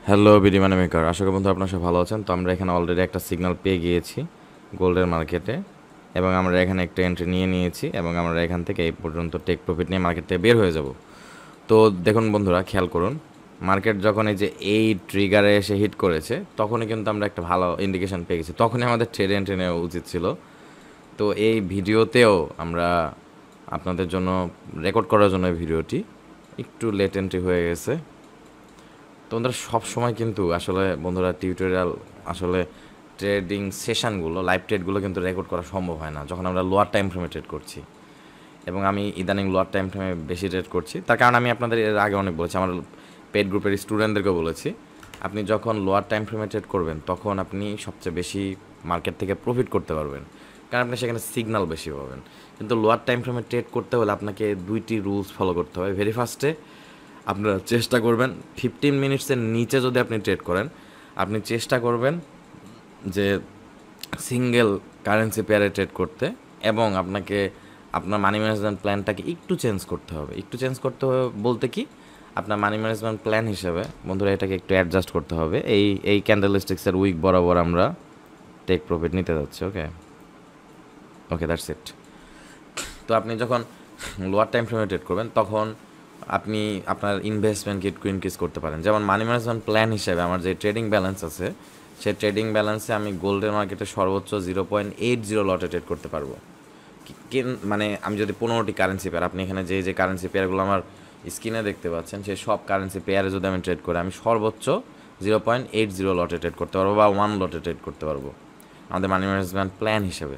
Hello বিডিমানি maker, আশা করি বন্ধু আপনারা সব ভালো আছেন। তো আমরা এখানে অলরেডি একটা সিগন্যাল পেয়ে গিয়েছি গোল্ডের মার্কেটে, এবং আমরা এখানে একটা এন্ট্রি নিয়ে নিয়েছি, এবং আমরা এখান থেকে এই পর্যন্ত টেক প্রফিট নিয়ে মার্কেট থেকে বের হয়ে যাব। তো দেখুন বন্ধুরা, খেয়াল করুন, মার্কেট যখন এই ট্রিগারে এসে হিট করেছে, তখনই কিন্তু আমরা একটা ভালো ইন্ডিকেশন পেয়ে গেছি, তখনই আমাদের ট্রেড এন্ট্রি নেওয়া উচিত ছিল। তো এই ভিডিওতেও আমরা আপনাদের জন্য রেকর্ড করার জন্য এই ভিডিওটি একটু লেট এন্ট্রি হয়ে গেছে। তো বন্ধুরা, সবসময় কিন্তু আসলে বন্ধুরা টিউটোরিয়াল আসলে ট্রেডিং সেশনগুলো, লাইভ ট্রেডগুলো কিন্তু রেকর্ড করা সম্ভব হয় না যখন আমরা লোয়ার টাইম ফ্রেমে ট্রেড করছি, এবং আমি ইদানিং লোয়ার টাইম ফ্রেমে বেশি ট্রেড করছি। তার কারণ আমি আপনাদের এর আগে অনেক বলেছি, আমার পেড গ্রুপের স্টুডেন্টদেরকেও বলেছি, আপনি যখন লোয়ার টাইম ফ্রেমে ট্রেড করবেন তখন আপনি সবচেয়ে বেশি মার্কেট থেকে প্রফিট করতে পারবেন, কারণ আপনি সেখানে সিগন্যাল বেশি পাবেন। কিন্তু লোয়ার টাইম ফ্রেমে ট্রেড করতে হলে আপনাকে দুইটি রুলস ফলো করতে হবে। ভেরি ফার্স্টে আপনারা চেষ্টা করবেন 15 মিনিটসের নিচে যদি আপনি ট্রেড করেন, আপনি চেষ্টা করবেন যে সিঙ্গেল কারেন্সি পেয়ারে ট্রেড করতে, এবং আপনাকে আপনার মানি ম্যানেজমেন্ট প্ল্যানটাকে একটু চেঞ্জ করতে হবে। একটু চেঞ্জ করতে হবে বলতে কি, আপনার মানি ম্যানেজমেন্ট প্ল্যান হিসেবে বন্ধুরা এটাকে একটু অ্যাডজাস্ট করতে হবে। এই ক্যান্ডেলস্টিক্সের উইক বরাবর আমরা টেক প্রফিট নিতে যাচ্ছি। ওকে ওকে, দ্যাটস ইট। তো আপনি যখন লোয়ার টাইম ফ্রেমে ট্রেড করবেন, তখন আপনি আপনার ইনভেস্টমেন্টকে একটু ইনক্রিজ করতে পারেন। যেমন মানি ম্যানেজমেন্ট প্ল্যান হিসেবে আমার যে ট্রেডিং ব্যালেন্স আছে, সেই ট্রেডিং ব্যালেন্সে আমি গোল্ডের মার্কেটে সর্বোচ্চ 0.80 লটে ট্রেড করতে পারবো। মানে আমি যদি 15টি কারেন্সি পেয়ার, আপনি এখানে যে কারেন্সি পেয়ারগুলো আমার স্ক্রিনে দেখতে পাচ্ছেন, সেই সব কারেন্সি পেয়ারে যদি আমি ট্রেড করি, আমি সর্বোচ্চ 0.80 লটে ট্রেড করতে পারবো, বা 1 লটে ট্রেড করতে পারবো আমাদের মানি ম্যানেজমেন্ট প্ল্যান হিসেবে।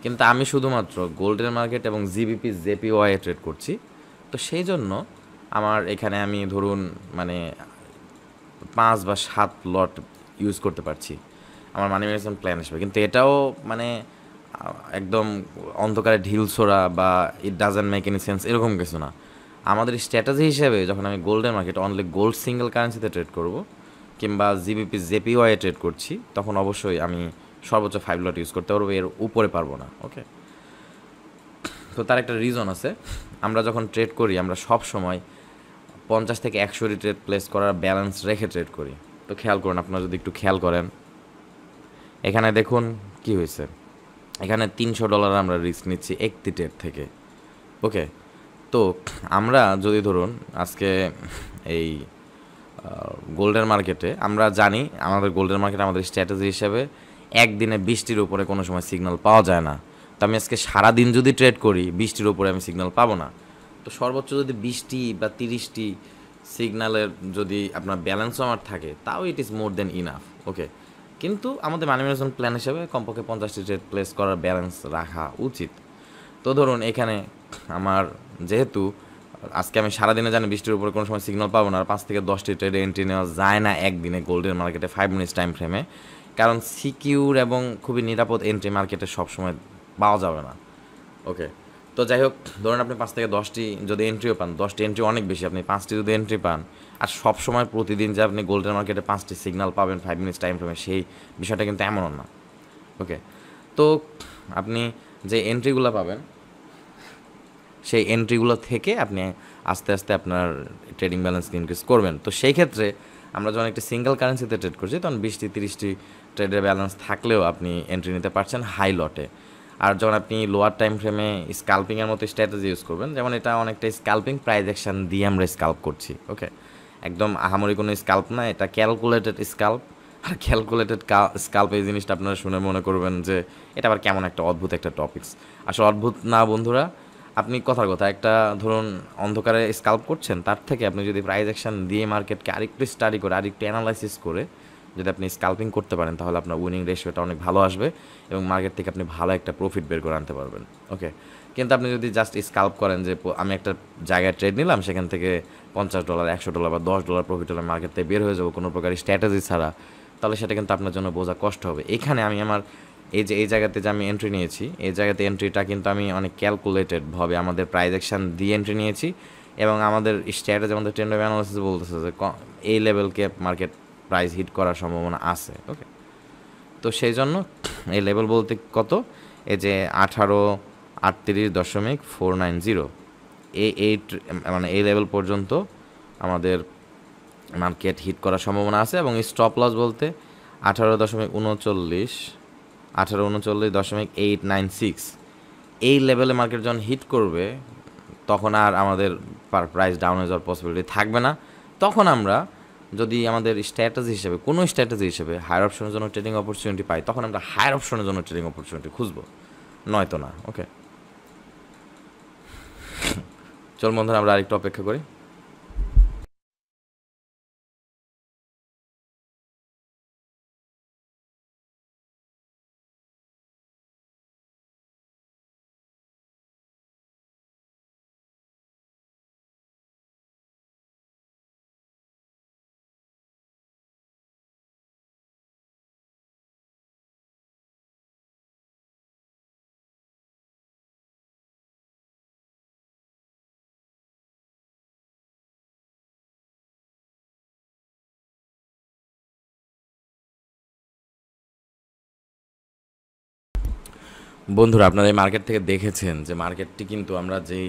কিন্তু আমি শুধুমাত্র গোল্ডের মার্কেট এবং জিবিপি জেপিওয়াই ট্রেড করছি। তো সেই জন্য আমার এখানে আমি ধরুন মানে 5 বা 7 লট ইউজ করতে পারছি আমার মানি ম্যানেজমেন্ট প্ল্যান হিসেবে। কিন্তু এটাও মানে একদম অন্ধকারে ঢিল ছোড়া বা it doesn't make any sense এরকম কিছু না। আমাদের স্ট্র্যাটেজি হিসেবে যখন আমি গোল্ডের মার্কেট অনলি গোল্ড সিঙ্গেল কারেন্সিতে ট্রেড করব, কিংবা জিবিপি জেপিওয়াই ট্রেড করছি, তখন অবশ্যই আমি সর্বোচ্চ 5 লট ইউজ করতে পারবো, এর উপরে পারবো না। ওকে, তো তার একটা রিজন আছে। আমরা যখন ট্রেড করি, আমরা সব সময় 50 থেকে 100 ট্রেড প্লেস করার ব্যালেন্স রেখে ট্রেড করি। তো খেয়াল করুন, আপনারা যদি একটু খেয়াল করেন, এখানে দেখুন কি হয়েছে। এখানে $300 আমরা রিস্ক নিচ্ছি একটি ট্রেড থেকে। ওকে, তো আমরা যদি ধরুন আজকে এই গোল্ডের মার্কেটে, আমরা জানি আমাদের গোল্ডের মার্কেটে আমাদের স্ট্র্যাটেজি হিসেবে একদিনে 20টির উপরে কোনো সময় সিগন্যাল পাওয়া যায় না। তো আমি আজকে সারাদিন যদি ট্রেড করি, 20টির উপরে আমি সিগন্যাল পাবো না। তো সর্বোচ্চ যদি 20টি বা 30টি সিগন্যালের যদি আপনার ব্যালেন্সও আমার থাকে, তাও it is more then enough. ওকে, কিন্তু আমাদের মানি ম্যানেজমেন্ট প্ল্যান হিসেবে কমপক্ষে 50টি ট্রেড প্লেস করার ব্যালেন্স রাখা উচিত। তো ধরুন এখানে আমার যেহেতু আজকে আমি সারাদিনে জানি 20টির উপরে কোনো সময় সিগন্যাল পাবো না, আর 5 থেকে 10টি ট্রেডে এন্ট্রি নেওয়া যায় না একদিনে গোল্ডের মার্কেটে 5 মিনিটস টাইম ফ্রেমে, কারণ সিকিউর এবং খুবই নিরাপদ এন্ট্রি মার্কেটে সবসময় পাওয়া যাবে না। ওকে, তো যাই হোক, ধরুন আপনি 5 থেকে 10টি যদি এন্ট্রিও পান, 10টি এন্ট্রি অনেক বেশি, আপনি 5টি যদি এন্ট্রি পান, আর সব সময় প্রতিদিন যে আপনি গোল্ডের মার্কেটে 5টি সিগন্যাল পাবেন 5 মিনিটস টাইম ফ্রেমে, সেই বিষয়টা কিন্তু এমনও না। ওকে, তো আপনি যে এন্ট্রিগুলো পাবেন, সেই এন্ট্রিগুলো থেকে আপনি আস্তে আস্তে আপনার ট্রেডিং ব্যালেন্সকে ইনক্রিজ করবেন। তো সেই ক্ষেত্রে আমরা যখন একটি সিঙ্গেল কারেন্সিতে ট্রেড করছি, তখন 20টি 30টি ট্রেডের ব্যালেন্স থাকলেও আপনি এন্ট্রি নিতে পারছেন হাই লটে। আর যখন আপনি লোয়ার টাইম ফ্রেমে স্কাল্পিংয়ের মতো স্ট্র্যাটেজি ইউজ করবেন, যেমন এটা অনেকটা স্কাল্পিং, প্রাইস অ্যাকশন দিয়ে আমরা স্কাল্প করছি। ওকে, একদম আহামরি কোনো স্কাল্প না, এটা ক্যালকুলেটেড স্কাল্প। আর ক্যালকুলেটেড স্কাল্প এই জিনিসটা আপনারা শুনে মনে করবেন যে এটা আবার কেমন একটা অদ্ভুত একটা টপিকস। আসলে অদ্ভুত না বন্ধুরা, আপনি কথার কথা একটা ধরুন অন্ধকারে স্কাল্প করছেন, তার থেকে আপনি যদি প্রাইস অ্যাকশন দিয়ে মার্কেটকে আরেকটু স্টাডি করে, আরেকটু অ্যানালাইসিস করে যদি আপনি স্কাল্পিং করতে পারেন, তাহলে আপনার উইনিং রেশিওটা অনেক ভালো আসবে, এবং মার্কেট থেকে আপনি ভালো একটা প্রফিট বের করে আনতে পারবেন। ওকে, কিন্তু আপনি যদি জাস্ট স্কাল্প করেন যে আমি একটা জায়গায় ট্রেড নিলাম, সেখান থেকে $50 $100 বা $10 প্রফিট হলে মার্কেট থেকে বের হয়ে যাবো কোনো প্রকার স্ট্র্যাটেজি ছাড়া, তাহলে সেটা কিন্তু আপনার জন্য বোঝা কষ্ট হবে। এখানে আমি আমার এই জায়গাতে যে আমি এন্ট্রি নিয়েছি, এই জায়গাতে এন্ট্রিটা কিন্তু আমি অনেক ক্যালকুলেটেডভাবে আমাদের প্রাইস অ্যাকশন দিয়ে এন্ট্রি নিয়েছি, এবং আমাদের স্ট্র্যাটেজি, আমাদের ট্রেন্ড অফ অ্যানালিসিস বলতেছে যে এই লেভেলকে মার্কেট প্রাইস হিট করার সম্ভাবনা আছে। ওকে, তো সেই জন্য এই লেভেল বলতে কত, এই যে 1838.490, এই মানে এই লেভেল পর্যন্ত আমাদের মার্কেট হিট করার সম্ভাবনা আছে, এবং স্টপ লস বলতে 18.39 এই লেভেলে মার্কেট যখন হিট করবে তখন আর আমাদের প্রাইস ডাউন হয়ে যাওয়ার পসিবিলিটি থাকবে না। তখন আমরা যদি আমাদের স্ট্র্যাটেজি হিসেবে কোনো স্ট্র্যাটেজি হিসেবে হায়ার অপশনের জন্য ট্রেডিং অপরচুনিটি পাই, তখন আমরা হায়ার অপশনের জন্য ট্রেডিং অপরচুনিটি খুঁজবো, নয়তো না। ওকে, চল বন্ধুরা আমরা আরেকটু অপেক্ষা করি। বন্ধুরা, আপনারা এই মার্কেট থেকে দেখেছেন যে মার্কেটটি কিন্তু আমরা যেই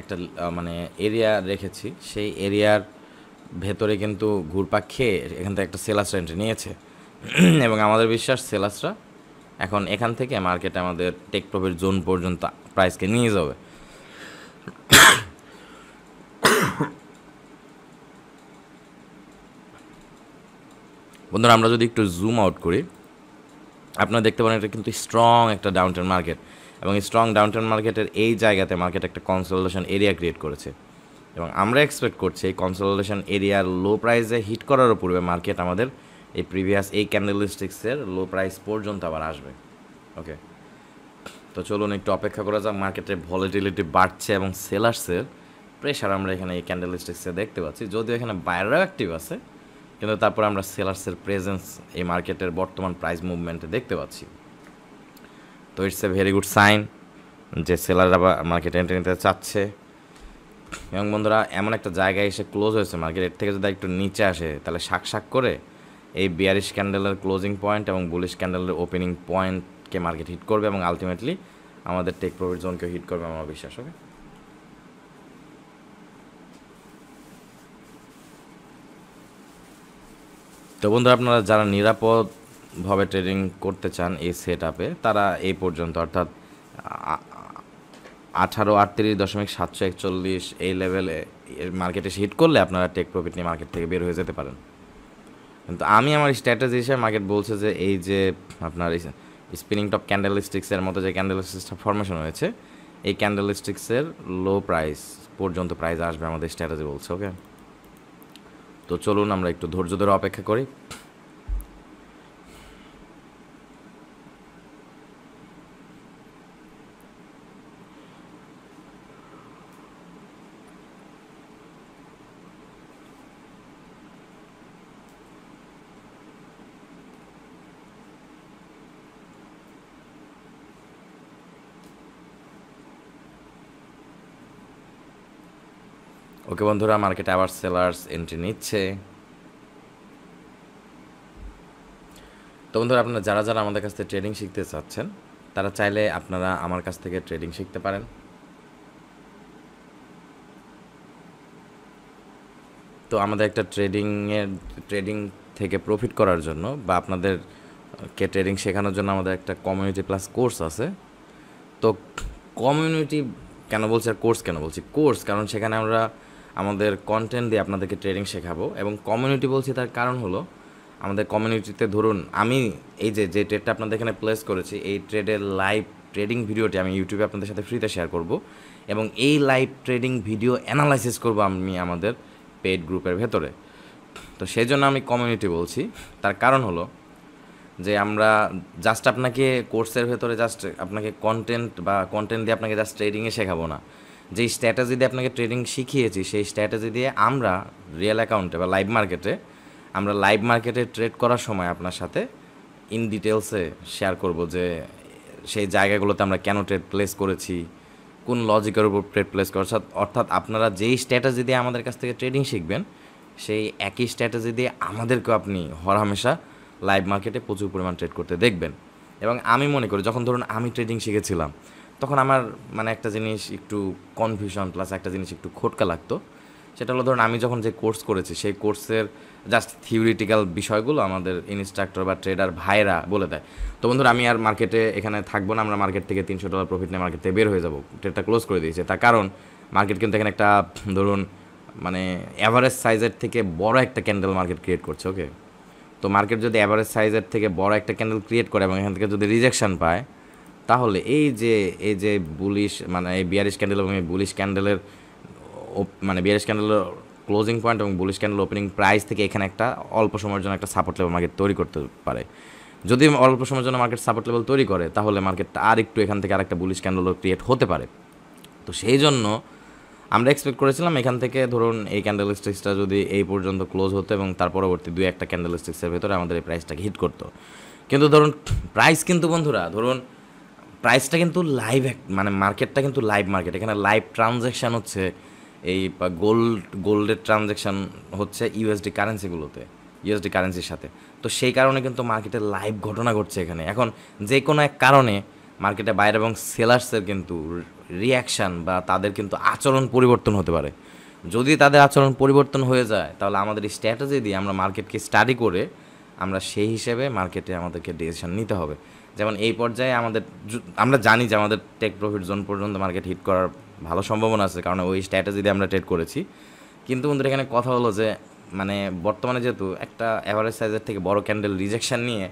একটা মানে এরিয়া রেখেছি, সেই এরিয়ার ভেতরে কিন্তু ঘুরপাক খেয়ে এখান থেকে একটা সেলার্সরা এন্ট্রি নিয়েছে এবং আমাদের বিশ্বাস সেলার্সরা এখন এখান থেকে মার্কেটে আমাদের টেক প্রফিট জোন পর্যন্ত প্রাইসকে নিয়ে যাবে। বন্ধুরা, আমরা যদি একটু জুম আউট করি, আপনারা দেখতে পারেন এটা কিন্তু স্ট্রং একটা ডাউনটাউন মার্কেট, এবং স্ট্রং ডাউনটাউন মার্কেটের এই জায়গাতে মার্কেট একটা কনসোলিডেশন এরিয়া ক্রিয়েট করেছে, এবং আমরা এক্সপেক্ট করছি এই কনসোলিডেশন এরিয়ার লো প্রাইসে হিট করারও পূর্বে মার্কেট আমাদের এই প্রিভিয়াস এই ক্যান্ডেলস্টিক্সের লো প্রাইস পর্যন্ত আবার আসবে। ওকে, তো চলুন একটু অপেক্ষা করা যাক। মার্কেটের ভলিটিলিটি বাড়ছে এবং সেলার্সের প্রেশার আমরা এখানে এই ক্যান্ডেলস্টিক্সে দেখতে পাচ্ছি, যদিও এখানে বাইরেও অ্যাক্টিভ আছে, কিন্তু তারপর আমরা সেলার্সের প্রেজেন্স এই মার্কেটের বর্তমান প্রাইস মুভমেন্টে দেখতে পাচ্ছি। তো it's a very good sign যে সেলাররা মার্কেটে এন্ট্রি নিতে চাচ্ছে। এবং বন্ধুরা, এমন একটা জায়গায় এসে ক্লোজ হয়েছে মার্কেট, এর থেকে যদি একটু নিচে আসে তাহলে শাক করে এই বিয়ারিশ ক্যান্ডেলের ক্লোজিং পয়েন্ট এবং বুলিশ ক্যান্ডেলের ওপেনিং পয়েন্টকে মার্কেট হিট করবে, এবং আলটিমেটলি আমাদের টেক প্রফিট জোনকে হিট করবে আমার বিশ্বাস। ওকে, তো বন্ধুরা, আপনারা যারা নিরাপদভাবে ট্রেডিং করতে চান এই সেট আপে, তারা এই পর্যন্ত অর্থাৎ 18.38.741 এই লেভেলে মার্কেটে হিট করলে আপনারা টেক প্রফিট নিয়ে মার্কেট থেকে বের হয়ে যেতে পারেন। কিন্তু আমি আমার স্ট্র্যাটেজি হিসেবে মার্কেট বলছে যে এই যে আপনার স্পিনিং টপ ক্যান্ডেলস্টিক্সের মতো যে ক্যান্ডেলস্টিক্সটা ফরমেশন হয়েছে, এই ক্যান্ডেলস্টিক্সের লো প্রাইস পর্যন্ত প্রাইস আসবে আমাদের স্ট্র্যাটেজি বলছে। ওকে, তো চলুন আমরা একটু ধৈর্য ধরে অপেক্ষা করি। ওকে বন্ধুরা, মার্কেটে আবার সেলার্স এন্ট্রি নিচ্ছে। তো বন্ধুরা, আপনারা যারা যারা আমাদের কাছ থেকে ট্রেডিং শিখতে চাচ্ছেন, তারা চাইলে আপনারা আমার কাছ থেকে ট্রেডিং শিখতে পারেন। তো আমাদের একটা ট্রেডিং থেকে প্রফিট করার জন্য বা আপনাদেরকে ট্রেডিং শেখানোর জন্য আমাদের একটা কমিউনিটি প্লাস কোর্স আছে। তো কমিউনিটি কেন বলছি আর কোর্স কেন বলছি? কোর্স কারণ সেখানে আমরা আমাদের কন্টেন্ট দিয়ে আপনাদেরকে ট্রেডিং শেখাবো, এবং কমিউনিটি বলছি তার কারণ হলো আমাদের কমিউনিটিতে ধরুন আমি এই যে ট্রেডটা আপনাদের এখানে প্লেস করেছি, এই ট্রেডের লাইভ ট্রেডিং ভিডিওটি আমি ইউটিউবে আপনাদের সাথে ফ্রিতে শেয়ার করব, এবং এই লাইভ ট্রেডিং ভিডিও অ্যানালাইসিস করব আমি আমাদের পেইড গ্রুপের ভেতরে। তো সেই জন্য আমি কমিউনিটি বলছি। তার কারণ হলো যে আমরা জাস্ট আপনাকে কোর্সের ভেতরে জাস্ট আপনাকে কন্টেন্ট দিয়ে আপনাকে জাস্ট ট্রেডিংয়ে শেখাবো না। যেই স্ট্র্যাটেজি দিয়ে আপনাকে ট্রেডিং শিখিয়েছি, সেই স্ট্র্যাটেজি দিয়ে আমরা রিয়েল অ্যাকাউন্টে বা লাইভ মার্কেটে ট্রেড করার সময় আপনার সাথে ইন ডিটেলসে শেয়ার করব যে সেই জায়গাগুলোতে আমরা কেন ট্রেড প্লেস করেছি, কোন লজিকের উপর ট্রেড প্লেস করছে। অর্থাৎ আপনারা যেই স্ট্র্যাটেজি দিয়ে আমাদের কাছ থেকে ট্রেডিং শিখবেন, সেই একই স্ট্র্যাটেজি দিয়ে আমাদেরকেও আপনি হরহামেশা লাইভ মার্কেটে প্রচুর পরিমাণ ট্রেড করতে দেখবেন। এবং আমি মনে করি যখন ধরুন আমি ট্রেডিং শিখেছিলাম, তখন আমার মানে একটা জিনিস একটু কনফিউশন প্লাস একটা জিনিস একটু খটকা লাগতো, সেটা হলো ধরুন আমি যখন যে কোর্স করেছি সেই কোর্সের জাস্ট থিওরিটিক্যাল বিষয়গুলো আমাদের ইনস্ট্রাক্টর বা ট্রেডার ভাইরা বলে দেয়। তো বন্ধুরা আমি আর মার্কেটে এখানে থাকবো না, আমরা মার্কেট থেকে $300 প্রফিট নিয়ে মার্কেট থেকে বের হয়ে যাবো, ট্রেডটা ক্লোজ করে দিয়েছে। তার কারণ মার্কেট কিন্তু এখানে একটা ধরুন মানে অ্যাভারেজ সাইজের থেকে বড় একটা ক্যান্ডেল মার্কেট ক্রিয়েট করছে। ওকে, তো মার্কেট যদি অ্যাভারেজ সাইজের থেকে বড় একটা ক্যান্ডেল ক্রিয়েট করে এবং এখান থেকে যদি রিজেকশন পায়, তাহলে এই যে বুলিশ মানে এই বিয়ারিশ ক্যান্ডেল এবং এই বুলিশ ক্যান্ডেলের মানে বিয়ারিশ ক্যান্ডেলের ক্লোজিং পয়েন্ট এবং বুলিশ ক্যান্ডেল ওপেনিং প্রাইস থেকে এখানে একটা অল্প সময়ের জন্য একটা সাপোর্ট লেভেল মার্কেট তৈরি করতে পারে। যদি অল্প সময়ের জন্য মার্কেট সাপোর্ট লেভেল তৈরি করে, তাহলে মার্কেটটা আর একটু এখান থেকে আরেকটা বুলিশ ক্যান্ডেলও ক্রিয়েট হতে পারে। তো সেই জন্য আমরা এক্সপেক্ট করেছিলাম এখান থেকে ধরুন এই ক্যান্ডেল স্টিক্সটা যদি এই পর্যন্ত ক্লোজ হতো এবং তার পরবর্তী 2-1টা ক্যান্ডেল স্টিক্সের ভেতরে আমাদের এই প্রাইসটাকে হিট করতো। কিন্তু ধরুন প্রাইস কিন্তু বন্ধুরা ধরুন প্রাইসটা কিন্তু লাইভ, মানে মার্কেটটা কিন্তু লাইভ মার্কেট, এখানে লাইভ ট্রানজ্যাকশান হচ্ছে। এই গোল্ডের ট্রানজ্যাকশান হচ্ছে ইউএসডি কারেন্সিগুলোতে, ইউএসডি কারেন্সির সাথে। তো সেই কারণে কিন্তু মার্কেটে লাইভ ঘটনা ঘটছে এখানে। এখন যে কোনো এক কারণে মার্কেটে বাইরে এবং সেলার্সের কিন্তু রিয়াকশান বা তাদের কিন্তু আচরণ পরিবর্তন হতে পারে। যদি তাদের আচরণ পরিবর্তন হয়ে যায়, তাহলে আমাদের এই স্ট্র্যাটেজি দিয়ে আমরা মার্কেটকে স্টাডি করে আমরা সেই হিসেবে মার্কেটে আমাদেরকে ডিসিশন নিতে হবে। যেমন এই পর্যায়ে আমরা জানি যে আমাদের টেক প্রফিট জোন পর্যন্ত মার্কেট হিট করার ভালো সম্ভাবনা আছে, কারণ ওই স্ট্র্যাটেজি দিয়ে আমরা ট্রেড করেছি। কিন্তু বন্ধুরা এখানে কথা হলো যে মানে বর্তমানে যেহেতু একটা অ্যাভারেজ সাইজের থেকে বড় ক্যান্ডেল রিজেকশন নিয়ে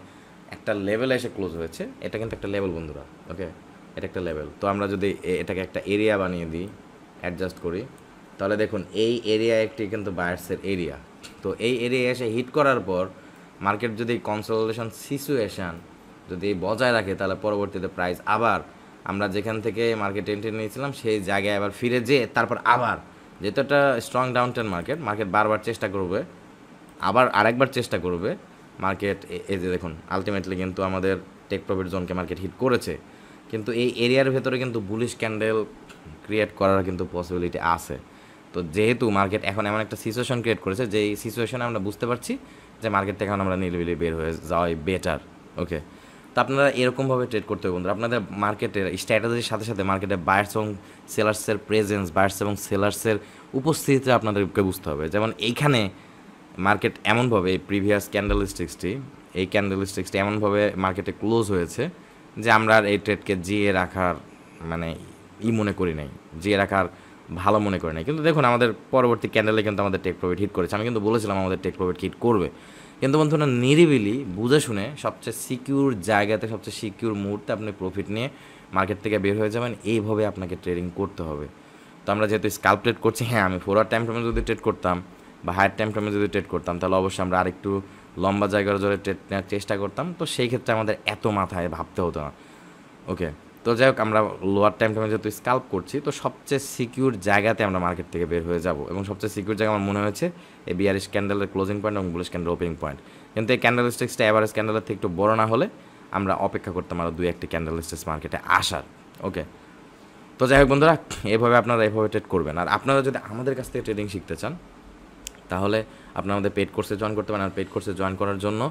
একটা লেভেলে এসে ক্লোজ হয়েছে, এটা কিন্তু একটা লেভেল বন্ধুরা। ওকে, এটা একটা লেভেল। তো আমরা যদি এটাকে একটা এরিয়া বানিয়ে দিই, অ্যাডজাস্ট করি, তাহলে দেখুন এই এরিয়া একটি কিন্তু বায়ার্সের এরিয়া। তো এই এরিয়া এসে হিট করার পর মার্কেট যদি কনসোলিডেশন সিচুয়েশান যদি বজায় রাখে, তাহলে পরবর্তীতে প্রাইস আবার আমরা যেখান থেকে মার্কেট এন্ট্রি নিয়েছিলাম সেই জায়গায় আবার ফিরে যেয়ে তারপর আবার, যেহেতু একটা স্ট্রং ডাউন ট্রেন্ড মার্কেট বারবার চেষ্টা করবে, আবার আরেকবার চেষ্টা করবে মার্কেট। এই যে দেখুন আলটিমেটলি কিন্তু আমাদের টেক প্রফিট জোনকে মার্কেট হিট করেছে, কিন্তু এই এরিয়ার ভেতরে কিন্তু বুলিশ ক্যান্ডেল ক্রিয়েট করার কিন্তু পসিবিলিটি আছে। তো যেহেতু মার্কেট এখন এমন একটা সিচুয়েশন ক্রিয়েট করেছে, যেই সিচুয়েশনে আমরা বুঝতে পারছি যে মার্কেট থেকে এখন আমরা নিরিবিলি বের হয়ে যাওয়াই বেটার। ওকে, তো আপনারা এরকমভাবে ট্রেড করতে হবে বন্ধুরা। আপনাদের মার্কেটের স্ট্র্যাটেজির সাথে সাথে মার্কেটে বায়ার্স এবং সেলার্সের প্রেজেন্স, বায়ার্স এবং সেলার্সের উপস্থিতিতে আপনাদেরকে বুঝতে হবে। যেমন এইখানে মার্কেট এমনভাবে এই প্রিভিয়াস ক্যান্ডেলস্টিক্সটি এমনভাবে মার্কেটে ক্লোজ হয়েছে যে আমরা আর এই ট্রেডকে জিয়ে রাখার মানে মনে করি নাই, জিয়ে রাখার ভালো মনে করি নাই। কিন্তু দেখুন আমাদের পরবর্তী ক্যান্ডেলে কিন্তু আমাদের টেক প্রফিট হিট করেছে। আমি কিন্তু বলেছিলাম আমাদের টেক প্রফিট হিট করবে, কিন্তু বন্ধুরা নিরিবিলি বুঝে শুনে সবচেয়ে সিকিউর জায়গাতে, সবচেয়ে সিকিউর মুহূর্তে আপনি প্রফিট নিয়ে মার্কেট থেকে বের হয়ে যাবেন। এইভাবে আপনাকে ট্রেডিং করতে হবে। তো আমরা যেহেতু স্ক্যাল্প ট্রেড করছি, হ্যাঁ আমি ফরওয়ার্ড টাইম ফ্রেমে যদি ট্রেড করতাম বা হায়ার টাইম ফ্রেমে যদি ট্রেড করতাম, তাহলে অবশ্যই আমরা আরেকটু লম্বা জায়গার জন্য ট্রেড নেওয়ার চেষ্টা করতাম। তো সেই ক্ষেত্রে আমাদের এত মাথায় ভাবতে হতো না। ওকে, তো যাই হোক আমরা লোয়ার টাইম ফ্রেমে যেহেতু স্ক্যাল্প করছি, তো সবচেয়ে সিকিউর জায়গাতে আমরা মার্কেট থেকে বের হয়ে যাব। এবং সবচেয়ে সিকিউর জায়গা আমার মনে হয়েছে এই বিয়ারিশ ক্যান্ডেলের ক্লোজিং পয়েন্ট এবং বুলিশ ক্যান্ডেল ওপেনিং পয়েন্ট। কিন্তু এই ক্যান্ডেল স্টিক্সটা অ্যাভারেজ ক্যান্ডেলের থেকে একটু বড় না হলে আমরা অপেক্ষা করতাম আরও 2-1টি ক্যান্ডেল স্টিক্স মার্কেটে আসার। ওকে, তো যাই হোক বন্ধুরা এভাবে ট্রেড করবেন। আর আপনারা যদি আমাদের কাছ থেকে ট্রেডিং শিখতে চান, তাহলে আপনারা আমাদের পেইড কোর্সে জয়েন করতে পারেন। আর পেইড কোর্সে জয়েন করার জন্য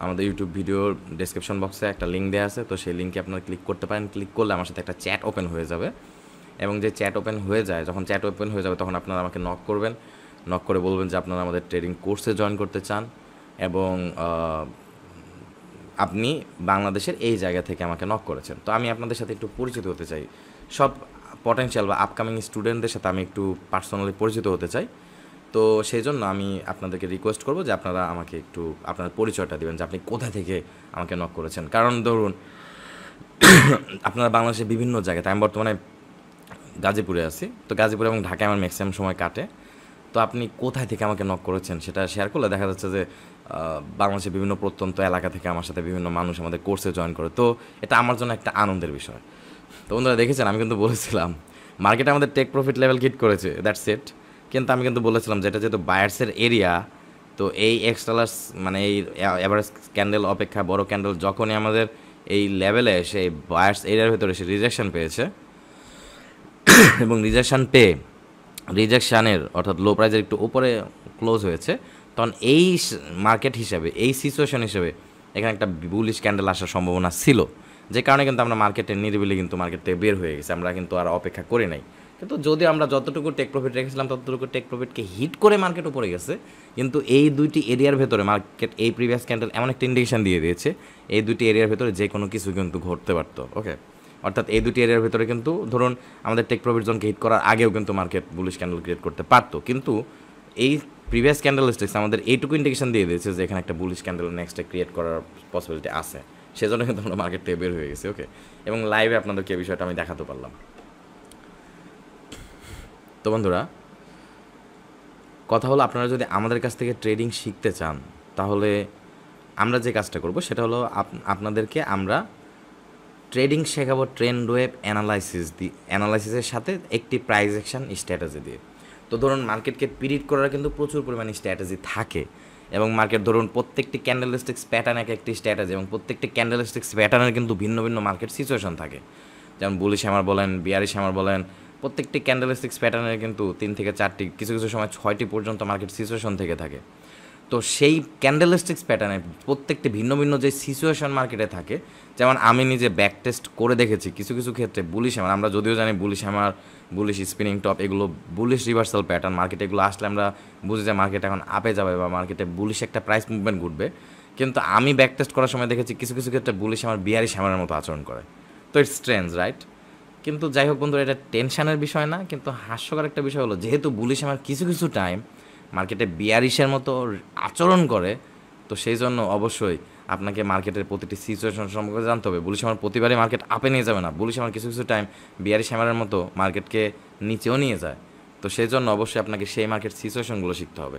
আমাদের ইউটিউব ভিডিওর ডেসক্রিপশন বক্সে একটা লিঙ্ক দেওয়া আছে, তো সেই লিঙ্কে আপনারা ক্লিক করতে পারেন। ক্লিক করলে আমার সাথে একটা চ্যাট ওপেন হয়ে যাবে, এবং যে চ্যাট ওপেন হয়ে যায়, যখন চ্যাট ওপেন হয়ে যাবে তখন আপনারা আমাকে নক করবেন, নক করে বলবেন যে আপনারা আমাদের ট্রেডিং কোর্সে জয়েন করতে চান এবং আপনি বাংলাদেশের এই জায়গা থেকে আমাকে নক করেছেন। তো আমি আপনাদের সাথে একটু পরিচিত হতে চাই, সব পটেনশিয়াল বা আপকামিং স্টুডেন্টদের সাথে আমি একটু পার্সোনালি পরিচিত হতে চাই। তো সেই জন্য আমি আপনাদেরকে রিকোয়েস্ট করবো যে আপনারা আমাকে একটু আপনার পরিচয়টা দেবেন, যে আপনি কোথা থেকে আমাকে নক করেছেন। কারণ ধরুন আপনারা বাংলাদেশের বিভিন্ন জায়গায়, আমি বর্তমানে গাজীপুরে আছি, তো গাজীপুরে এবং ঢাকায় আমার ম্যাক্সিমাম সময় কাটে। তো আপনি কোথায় থেকে আমাকে নক করেছেন সেটা শেয়ার করলে দেখা যাচ্ছে যে বাংলাদেশের বিভিন্ন প্রত্যন্ত এলাকা থেকে আমার সাথে বিভিন্ন মানুষ আমাদের কোর্সে জয়েন করে। তো এটা আমার জন্য একটা আনন্দের বিষয়। তো বন্ধুরা দেখেছেন আমি কিন্তু বলেছিলাম মার্কেটে আমাদের টেক প্রফিট লেভেল হিট করেছে, দ্যাটস ইট। কিন্তু আমি কিন্তু বলেছিলাম যেটা যেহেতু বায়ার্সের এরিয়া, তো এই এক্সট্রালার্স মানে এই এভারেজ ক্যান্ডেল অপেক্ষা বড় ক্যান্ডেল যখনই আমাদের এই লেভেলে এসে এই বায়ার্স এরিয়ার ভেতরে এসে রিজেকশন পেয়েছে এবং রিজেকশানের অর্থাৎ লো প্রাইজের একটু উপরে ক্লোজ হয়েছে, তখন এই মার্কেট হিসাবে, এই সিচুয়েশন হিসেবে এখানে একটা বুলিশ ক্যান্ডেল আসার সম্ভাবনা ছিল, যে কারণে কিন্তু আমরা মার্কেটে নিরিবিলি কিন্তু মার্কেট থেকে বের হয়ে গেছি। আমরা কিন্তু আর অপেক্ষা করি নাই, কিন্তু যদি আমরা যতটুকু টেক প্রফিট রেখেছিলাম ততটুকু টেক প্রফিটকে হিট করে মার্কেট উপরে গেছে, কিন্তু এই দুইটি এরিয়ার ভেতরে মার্কেট এই প্রিভিয়াস ক্যান্ডেল এমন একটা ইন্ডিকেশন দিয়ে দিয়েছে এই দুইটি এরিয়ার ভেতরে যে কোনো কিছু কিন্তু ঘটতে পারতো। ওকে, অর্থাৎ এই দুটি এরিয়ার ভেতরে কিন্তু ধরুন আমাদের টেক প্রফিট জোনকে হিট করার আগেও কিন্তু মার্কেট বুলিশ ক্যান্ডেল ক্রিয়েট করতে পারতো, কিন্তু এই প্রিভিয়াস ক্যান্ডেল স্টিক্স আমাদের এইটুকু ইন্ডিকেশন দিয়ে দিয়েছে যে এখানে একটা বুলিশ ক্যান্ডেল নেক্সটে ক্রিয়েট করার পসিবিলিটি আছে, সেজন্য কিন্তু আমরা মার্কেট থেকে বের হয়ে গেছি। ওকে, এবং লাইভে আপনাদেরকে এই বিষয়টা আমি দেখাতে পারলাম। তো বন্ধুরা, কথা হলো আপনারা যদি আমাদের কাছ থেকে ট্রেডিং শিখতে চান তাহলে আমরা যে কাজটা করব সেটা হলো আপনাদেরকে আমরা ট্রেডিং শেখাবো ট্রেন্ড ওয়েভ অ্যানালাইসিসের সাথে একটি প্রাইস অ্যাকশন স্ট্র্যাটেজি দিয়ে। তো ধরুন মার্কেটকে প্রিডিক্ট করার কিন্তু প্রচুর পরিমাণে স্ট্র্যাটেজি থাকে, এবং মার্কেট ধরুন প্রত্যেকটি ক্যান্ডেলস্টিক্স প্যাটার্ন এক একটি স্ট্র্যাটেজি, এবং প্রত্যেকটি ক্যান্ডেলস্টিক্স প্যাটার্নের কিন্তু ভিন্ন ভিন্ন মার্কেট সিচুয়েশন থাকে। যেমন বুলিশ হ্যামার বলেন, বিয়ারিশ হ্যামার বলেন, প্রত্যেকটি ক্যান্ডেলস্টিক্স প্যাটার্নের কিন্তু 3 থেকে 4টি, কিছু কিছু সময় 6টি পর্যন্ত মার্কেট সিচুয়েশন থেকে থাকে। তো সেই ক্যান্ডেলস্টিক্স প্যাটার্নে প্রত্যেকটি ভিন্ন ভিন্ন যে সিচুয়েশন মার্কেটে থাকে, যেমন আমি নিজে ব্যাক টেস্ট করে দেখেছি কিছু কিছু ক্ষেত্রে বুলিশ হ্যামার, আমরা যদিও জানি bullish hammer, bullish spinning top এগুলো বুলিশ রিভার্সাল প্যাটার্ন, মার্কেটে এগুলো আসলে আমরা বুঝি যে মার্কেট এখন আপে যাবে বা মার্কেটে বুলিশ একটা প্রাইস মুভমেন্ট ঘটবে, কিন্তু আমি ব্যাক টেস্ট করার সময় দেখেছি কিছু কিছু ক্ষেত্রে বুলিশ হ্যামার বিয়ারিশ হ্যামারের মতো আচরণ করে। তো ইটস স্ট্রেঞ্জ, রাইট? কিন্তু যাই হোক বন্ধুরা, এটা টেনশনের বিষয় না, কিন্তু হাস্যকর একটা বিষয় হলো যেহেতু বুলিশ আমার কিছু কিছু টাইম মার্কেটে বিয়ারিশের মতো আচরণ করে, তো সেই জন্য অবশ্যই আপনাকে মার্কেটের প্রতিটি সিচুয়েশন সম্পর্কে জানতে হবে। বুলিশ আমার প্রতিবারই মার্কেট আপে নিয়ে যাবে না, বুলিশ আমার কিছু কিছু টাইম বিয়ারিশ হ্যামারের মতো মার্কেটকে নিচেও নিয়ে যায়। তো সেই জন্য অবশ্যই আপনাকে সেই মার্কেট সিচুয়েশনগুলো শিখতে হবে।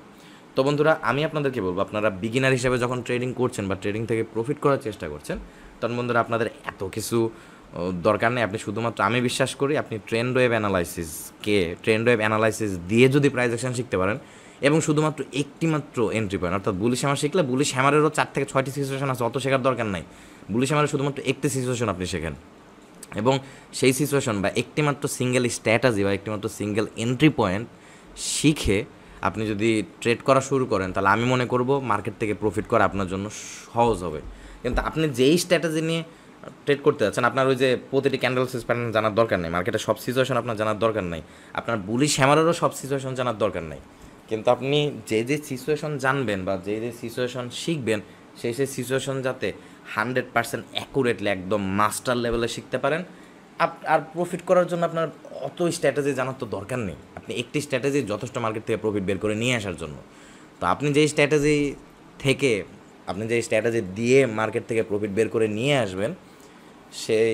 তো বন্ধুরা, আমি আপনাদেরকে বলবো আপনারা বিগিনার হিসেবে যখন ট্রেডিং করছেন বা ট্রেডিং থেকে প্রফিট করার চেষ্টা করছেন, তখন বন্ধুরা আপনাদের এত কিছু দরকার নেই। আপনি শুধুমাত্র, আমি বিশ্বাস করি আপনি ট্রেন্ড ওয়েভ অ্যানালাইসিস দিয়ে যদি প্রাইস অ্যাকশন শিখতে পারেন এবং শুধুমাত্র একটি মাত্র এন্ট্রি পয়েন্ট, অর্থাৎ বুলিশ হ্যামার শিখলে বুলিশ হ্যামারেরও 4 থেকে 6টি সিচুয়েশন আছে, অত শেখার দরকার নাই। বুলিশ হ্যামারের শুধুমাত্র একটি সিচুয়েশন আপনি শেখেন, এবং সেই সিচুয়েশন বা একটি মাত্র সিঙ্গেল স্ট্র্যাটেজি বা একটি মাত্র সিঙ্গেল এন্ট্রি পয়েন্ট শিখে আপনি যদি ট্রেড করা শুরু করেন, তাহলে আমি মনে করব মার্কেট থেকে প্রফিট করা আপনার জন্য সহজ হবে। কিন্তু আপনি যেই স্ট্র্যাটেজি নিয়ে ট্রেড করতে যাচ্ছেন, আপনার ওই যে প্রতিটি ক্যান্ডেলস্টিক্স প্যাটার্ন জানার দরকার নেই, মার্কেটের সব সিচুয়েশন আপনার জানার দরকার নেই, আপনার বুলিশ হ্যামারেরও সব সিচুয়েশন জানার দরকার নেই। কিন্তু আপনি যে যে সিচুয়েশন জানবেন বা যে যে সিচুয়েশন শিখবেন, সেই সেই সিচুয়েশন যাতে 100% অ্যাকুরেটলি একদম মাস্টার লেভেলে শিখতে পারেন। আর প্রফিট করার জন্য আপনার অত স্ট্র্যাটেজি জানার তো দরকার নেই, আপনি একটি স্ট্র্যাটেজি যথেষ্ট মার্কেট থেকে প্রফিট বের করে নিয়ে আসার জন্য। তো আপনি যেই স্ট্র্যাটেজি দিয়ে মার্কেট থেকে প্রফিট বের করে নিয়ে আসবেন, সেই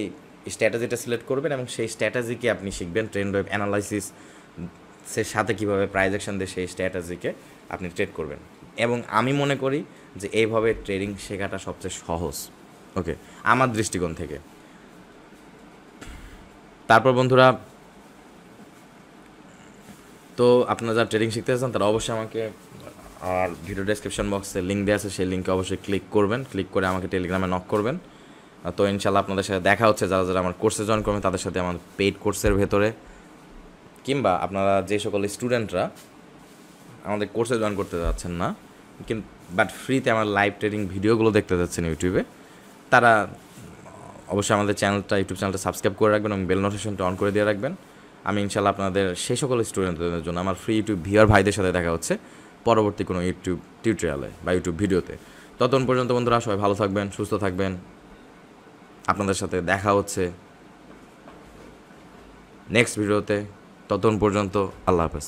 স্ট্র্যাটেজিটা সিলেক্ট করবেন এবং সেই স্ট্র্যাটেজিকে আপনি শিখবেন ট্রেন্ড ওয়েভ অ্যানালাইসিসের সাথে কীভাবে প্রাইস অ্যাকশন দিয়ে সেই স্ট্র্যাটেজিকে আপনি ট্রেড করবেন। এবং আমি মনে করি যে এইভাবে ট্রেডিং শেখাটা সবচেয়ে সহজ, ওকে, আমার দৃষ্টিকোণ থেকে। তারপর বন্ধুরা, তো আপনারা যারা ট্রেডিং শিখতে চান তারা অবশ্যই আমাকে, আর ভিডিও ডেসক্রিপশন বক্সে লিঙ্ক দেওয়া আছে, সেই লিঙ্কে অবশ্যই ক্লিক করবেন, ক্লিক করে আমাকে টেলিগ্রামে নক করবেন। তো ইনশাল্লাহ আপনাদের সাথে দেখা হচ্ছে, যারা যারা আমার কোর্সে জয়েন করবেন তাদের সাথে আমার পেইড কোর্সের ভেতরে, কিংবা আপনারা যে সকল স্টুডেন্টরা আমাদের কোর্সে জয়েন করতে যাচ্ছেন না কিন্তু বাট ফ্রিতে আমার লাইভ ট্রেডিং ভিডিওগুলো দেখতে যাচ্ছেন ইউটিউবে, তারা অবশ্যই আমাদের ইউটিউব চ্যানেলটা সাবস্ক্রাইব করে রাখবেন এবং বেল নোটিফিকেশনটা অন করে দিয়ে রাখবেন। আমি ইনশাল্লাহ আপনাদের সেই সকল স্টুডেন্টদের জন্য আমার ফ্রি ইউটিউব ভিউয়ার ভাইদের সাথে দেখা হচ্ছে পরবর্তী কোনো ইউটিউব টিউটোরিয়ালে বা ইউটিউব ভিডিওতে। ততক্ষণ পর্যন্ত বন্ধুরা সবাই ভালো থাকবেন, সুস্থ থাকবেন, আপনাদের সাথে দেখা হচ্ছে নেক্সট ভিডিওতে। ততক্ষণ পর্যন্ত আল্লাহ হাফেজ।